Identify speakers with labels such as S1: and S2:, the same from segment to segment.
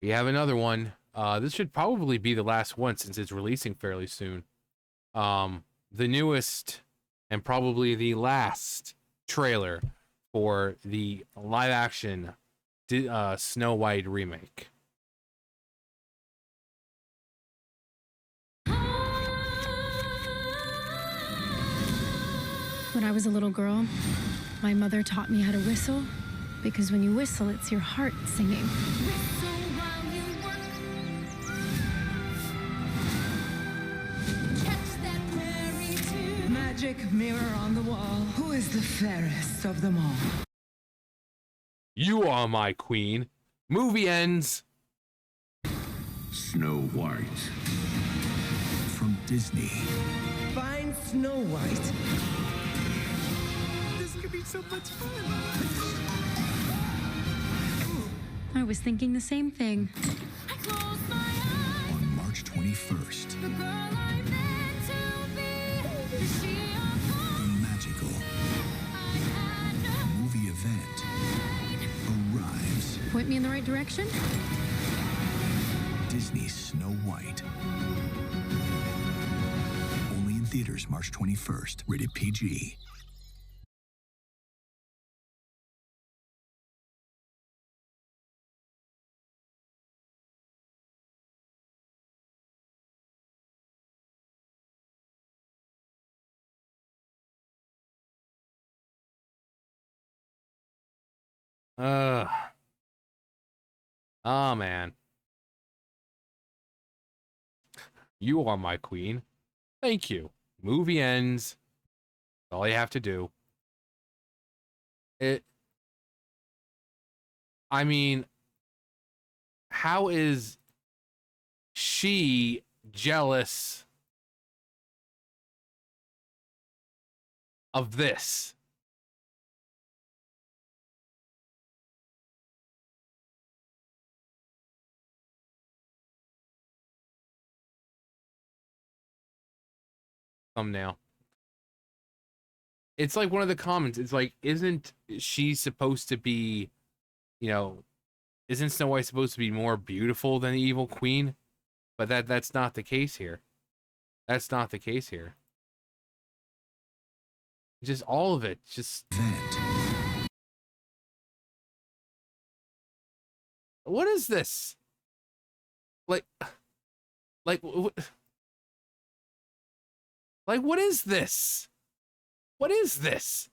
S1: We have another one. This should probably be the last one since it's releasing fairly soon. The newest and probably the last trailer for the live action Snow White remake.
S2: When I was a little girl, my mother taught me how to whistle because when you whistle, it's your heart singing. Whistle while you work. Catch that fairy tune.
S3: Magic mirror on the wall. Who is the fairest of them all?
S1: You are my queen. Movie ends.
S4: Snow White. From Disney.
S3: Find Snow White.
S4: This could be so much fun.
S2: I was thinking the same thing. I close my eyes.
S4: On March 21st.
S2: The girl I meant to be. Is she a
S4: Magical movie event arrives.
S2: Point me in the right direction?
S4: Disney's Snow White. Only in theaters March 21st. Rated PG.
S1: Uh oh man. You are my queen. Thank you. Movie ends. That's all you have to do. I mean, how is she jealous of this? Thumbnail. It's like one of the comments. It's like, isn't she supposed to be, you know, isn't Snow White supposed to be more beautiful than the evil queen? But that's not the case here. That's not the case here. Just all of it. Just
S4: Event.
S1: what is this? Like what is this? What is this?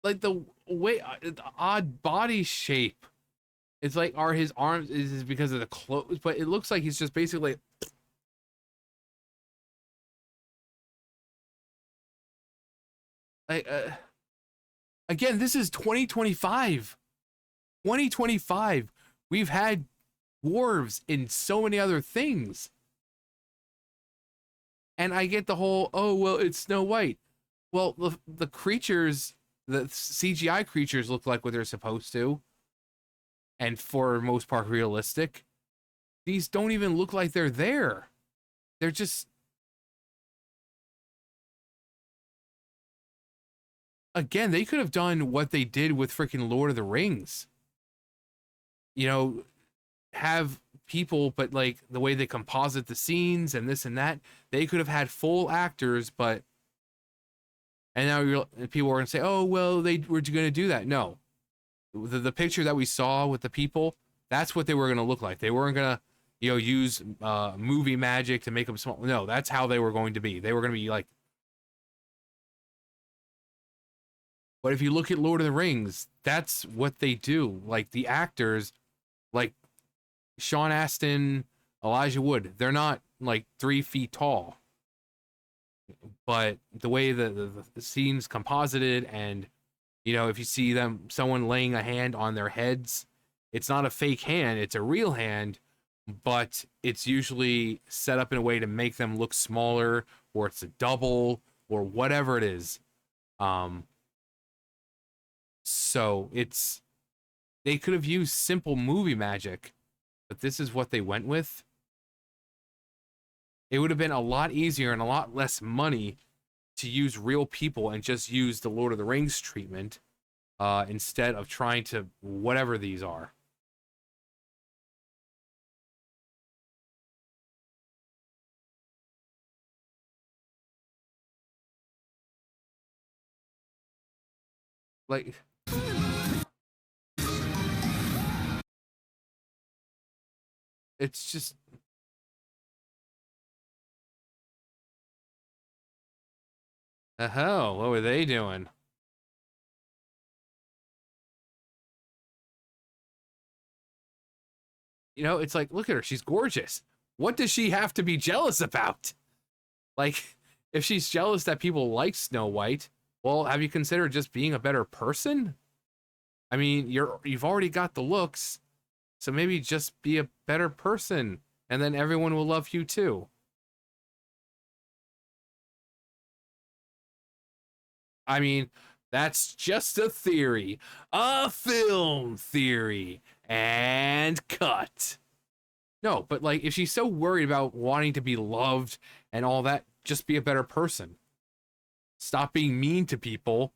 S1: Like the way the odd body shape. It's like, are his arms, is it because of the clothes? But it looks like he's just basically like again, this is 2025. 2025. We've had dwarves in so many other things. And I get the whole, oh, well, it's Snow White. Well, the creatures, the CGI creatures look like what they're supposed to. And for most part, realistic. These don't even look like they're there. They're just... Again, they could have done what they did with freaking Lord of the Rings. You know, have people, but like the way they composite the scenes and this and that, they could have had full actors, but and now people are gonna say, oh well, they were gonna do that. No, the picture that we saw with the people, that's what they were gonna look like. They weren't gonna, you know, use movie magic to make them small. No, that's how they were going to be. They were gonna be like. But if you look at Lord of the Rings, that's what they do. Like the actors, like Sean Astin, Elijah Wood, they're not like 3 feet tall. But the way the scene's composited, and you know, if you see someone laying a hand on their heads, it's not a fake hand, it's a real hand, but it's usually set up in a way to make them look smaller, or it's a double, or whatever it is. So they could have used simple movie magic, but this is what they went with. It would have been a lot easier and a lot less money to use real people and just use the Lord of the Rings treatment instead of trying to whatever these are. Like, it's just, the hell, what were they doing? You know, it's like, look at her, she's gorgeous. What does she have to be jealous about? Like, if she's jealous that people like Snow White, well, have you considered just being a better person? I mean, you've already got the looks, so maybe just be a better person, and then everyone will love you too. I mean, that's just a theory, a film theory, and cut. No, but like, if she's so worried about wanting to be loved and all that, just be a better person. Stop being mean to people,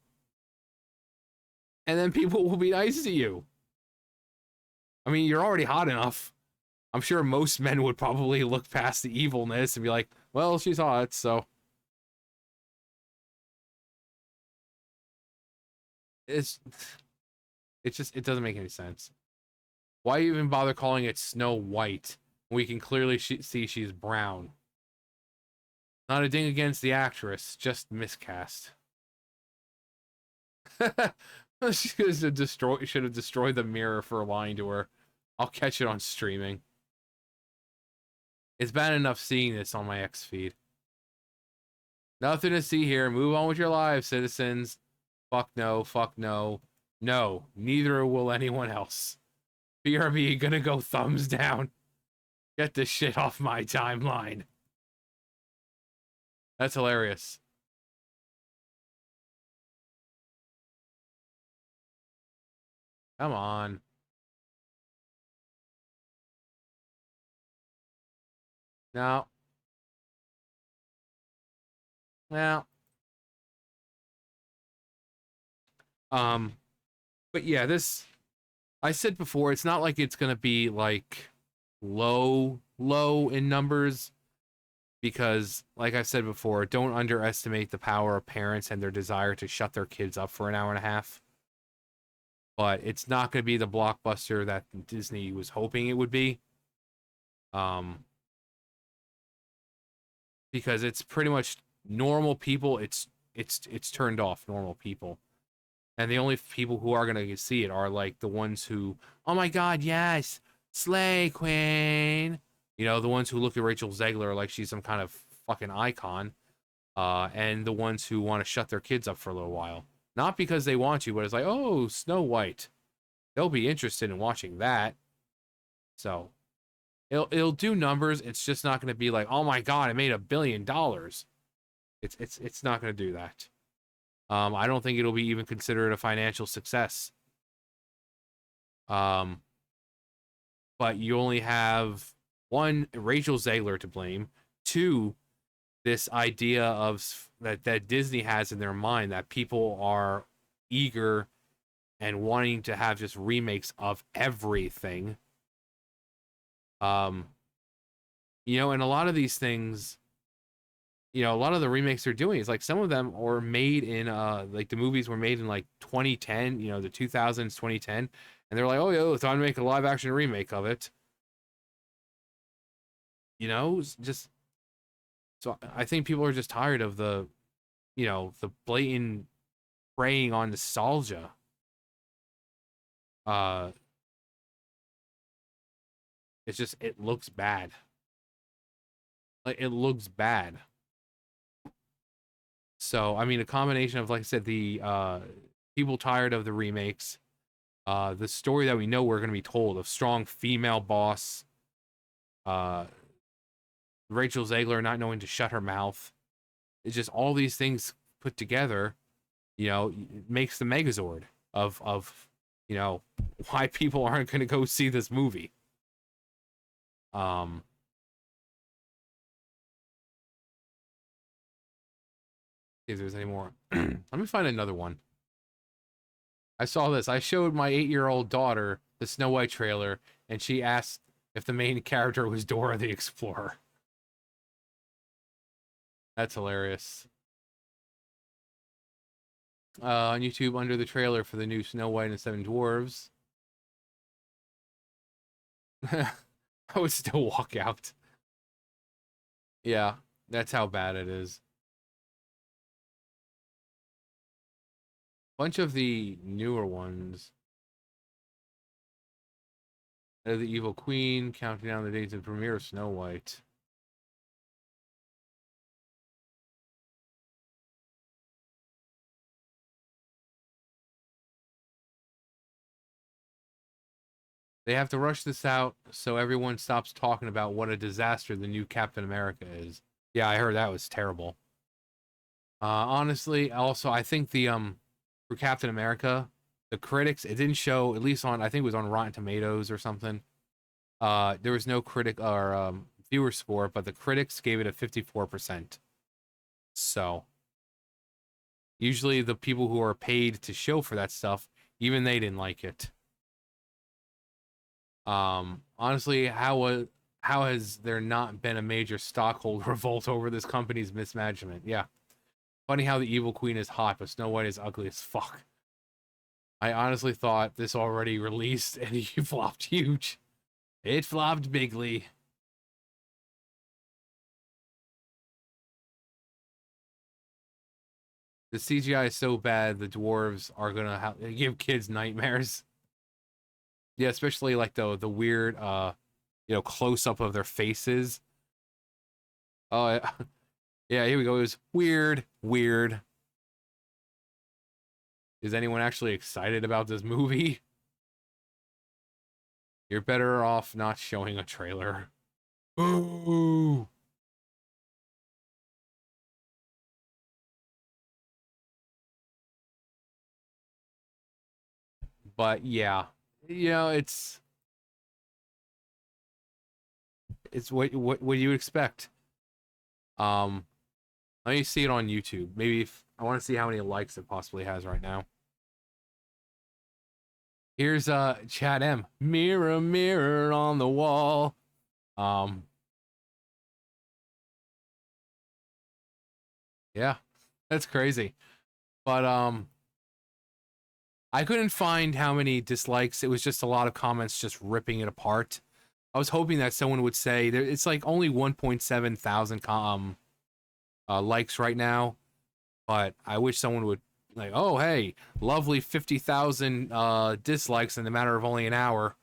S1: and then people will be nice to you. I mean, you're already hot enough. I'm sure most men would probably look past the evilness and be like, well, she's hot, so. It's, it doesn't make any sense. Why even bother calling it Snow White when we can clearly see she's brown? Not a ding against the actress, just miscast. She should have destroyed the mirror for lying to her. I'll catch it on streaming. It's bad enough seeing this on my X feed. Nothing to see here. Move on with your lives, citizens. Fuck no, fuck no. No, neither will anyone else. BRB gonna go thumbs down. Get this shit off my timeline. That's hilarious. Come on. No. Well. But yeah, this, I said before, it's not like it's gonna be like low in numbers, because like I said before, don't underestimate the power of parents and their desire to shut their kids up for an hour and a half. But it's not gonna be the blockbuster that Disney was hoping it would be. Because it's pretty much normal people. It's turned off normal people. And the only people who are going to see it are like the ones who, oh my God, yes, Slay Queen. You know, the ones who look at Rachel Zegler like she's some kind of fucking icon. And the ones who want to shut their kids up for a little while. Not because they want to, but it's like, oh, Snow White. They'll be interested in watching that. So it'll do numbers. It's just not going to be like, oh my God, it made $1 billion. It's not going to do that. I don't think it'll be even considered a financial success. But you only have one, Rachel Zegler to blame. Two, this idea of that Disney has in their mind that people are eager and wanting to have just remakes of everything. You know, and a lot of these things, you know, a lot of the remakes they're doing is like some of them are made in like the movies were made in like 2010, you know, the 2000s, 2010, and they're like, oh yeah, it's time to make a live action remake of it. You know, just so I think people are just tired of the, you know, the blatant preying on nostalgia. It's just, it looks bad. Like, it looks bad. So, I mean, a combination of, like I said, the people tired of the remakes, the story that we know we're going to be told of strong female boss, Rachel Zegler not knowing to shut her mouth. It's just all these things put together, you know, makes the Megazord of you know, why people aren't going to go see this movie. See if there's any more. Let me find another one. I saw this. I showed my 8-year-old daughter the Snow White trailer, and she asked if the main character was Dora the Explorer. That's hilarious. On YouTube under the trailer for the new Snow White and the Seven Dwarves. I would still walk out. Yeah, that's how bad it is. Bunch of the newer ones. The Evil Queen, counting down the days of the premiere of Snow White. They have to rush this out so everyone stops talking about what a disaster the new Captain America is. Yeah, I heard that was terrible. Honestly, also I think the for Captain America, the critics, it didn't show, at least on, I think it was on Rotten Tomatoes or something. There was no critic or viewer score, but the critics gave it a 54%. So usually the people who are paid to show for that stuff, even they didn't like it. Honestly, how has there not been a major stockholder revolt over this company's mismanagement? Yeah. Funny how the Evil Queen is hot, but Snow White is ugly as fuck. I honestly thought this already released and he flopped huge. It flopped bigly. The CGI is so bad, the dwarves are gonna give kids nightmares. Yeah, especially like the weird close up of their faces. Oh yeah, here we go. It was weird. Is anyone actually excited about this movie? You're better off not showing a trailer. Ooh. But yeah, it's what you would expect. Let me see it on YouTube. Maybe if I want to see how many likes it possibly has right now. Here's Chad M. Mirror, mirror on the wall. Yeah, that's crazy. But I couldn't find how many dislikes. It was just a lot of comments just ripping it apart. I was hoping that someone would say it's like only 1.7 thousand likes right now, but I wish someone would like, oh hey, lovely 50,000 dislikes in the matter of only an hour.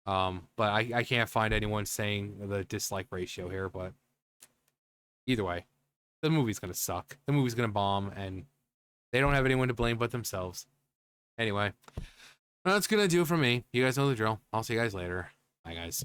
S1: But I can't find anyone saying the dislike ratio here. But either way, the movie's gonna suck. The movie's gonna bomb, and they don't have anyone to blame but themselves. Anyway, that's gonna do it for me. You guys know the drill. I'll see you guys later. Bye, guys.